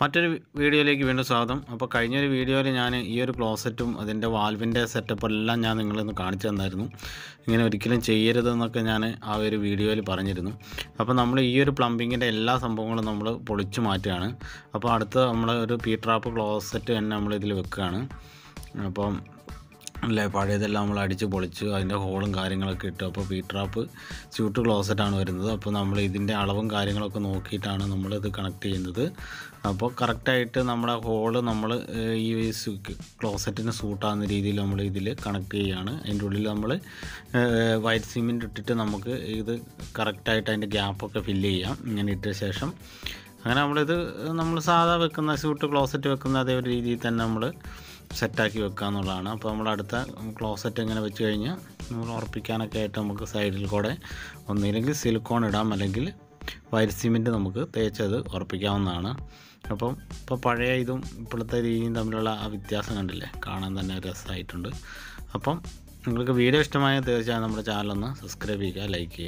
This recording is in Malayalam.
മറ്റൊരു വീഡിയോയിലേക്ക് വീണ്ടും സ്വാഗതം. അപ്പോൾ കഴിഞ്ഞൊരു വീഡിയോയിൽ ഞാൻ ഈ ഒരു ക്ലോസറ്റും അതിൻ്റെ വാൽവിൻ്റെ സെറ്റപ്പ് എല്ലാം ഞാൻ നിങ്ങളൊന്ന് കാണിച്ചു തന്നായിരുന്നു. ഇങ്ങനെ ഒരിക്കലും ചെയ്യരുതെന്നൊക്കെ ഞാൻ ആ ഒരു വീഡിയോയിൽ പറഞ്ഞിരുന്നു. അപ്പോൾ നമ്മൾ ഈ ഒരു പ്ലംബിങ്ങിൻ്റെ എല്ലാ സംഭവങ്ങളും നമ്മൾ പൊളിച്ചു മാറ്റുകയാണ്. അപ്പോൾ അടുത്ത നമ്മൾ ഒരു ട്രാപ്പ് ക്ലോസറ്റ് തന്നെ നമ്മളിതിൽ വെക്കുകയാണ്. അപ്പം അല്ലേ, പഴയതെല്ലാം നമ്മൾ അടിച്ച് പൊളിച്ചു അതിൻ്റെ ഹോളും കാര്യങ്ങളൊക്കെ ഇട്ടു. അപ്പോൾ ട്രാപ്പ് സ്യൂട്ട് ക്ലോസറ്റാണ് വരുന്നത്. അപ്പോൾ നമ്മൾ ഇതിൻ്റെ അളവും കാര്യങ്ങളൊക്കെ നോക്കിയിട്ടാണ് നമ്മളിത് കണക്ട് ചെയ്യുന്നത്. അപ്പോൾ കറക്റ്റായിട്ട് നമ്മുടെ ഹോള് നമ്മൾ ഈ ക്ലോസറ്റിന് സൂട്ടാകുന്ന രീതിയിൽ നമ്മൾ ഇതിൽ കണക്ട് ചെയ്യുകയാണ്. അതിൻ്റെ ഉള്ളിൽ നമ്മൾ വൈറ്റ് സിമെൻറ്റ് ഇട്ടിട്ട് നമുക്ക് ഇത് കറക്റ്റായിട്ട് അതിൻ്റെ ഗ്യാപ്പൊക്കെ ഫില്ല് ചെയ്യാം. ഇങ്ങനെ ഇട്ട ശേഷം അങ്ങനെ നമ്മൾ സാധാ വെക്കുന്ന സ്യൂട്ട് ക്ലോസറ്റ് വെക്കുന്ന അതേ ഒരു രീതിയിൽ തന്നെ നമ്മൾ സെറ്റാക്കി വെക്കുക എന്നുള്ളതാണ്. അപ്പോൾ നമ്മൾ അടുത്ത ക്ലോസറ്റ് ഇങ്ങനെ വെച്ച് കഴിഞ്ഞാൽ നമ്മൾ ഉറപ്പിക്കാനൊക്കെ ആയിട്ട് നമുക്ക് സൈഡിൽ കൂടെ ഒന്നില്ലെങ്കിൽ സിലിക്കോൺ ഇടാം, അല്ലെങ്കിൽ വൈറ്റ് സിമെൻറ്റ് നമുക്ക് തേച്ചത് ഉറപ്പിക്കാവുന്നതാണ്. അപ്പോൾ ഇപ്പോൾ പഴയ ഇതും ഇപ്പോഴത്തെ രീതിയും തമ്മിലുള്ള ആ വ്യത്യാസം കണ്ടില്ലേ, കാണാൻ തന്നെ രസമായിട്ടുണ്ട്. അപ്പം നിങ്ങൾക്ക് വീഡിയോ ഇഷ്ടമായാൽ തീർച്ചയായും നമ്മുടെ ചാനലൊന്ന് സബ്സ്ക്രൈബ് ചെയ്യുക, ലൈക്ക് ചെയ്യുക.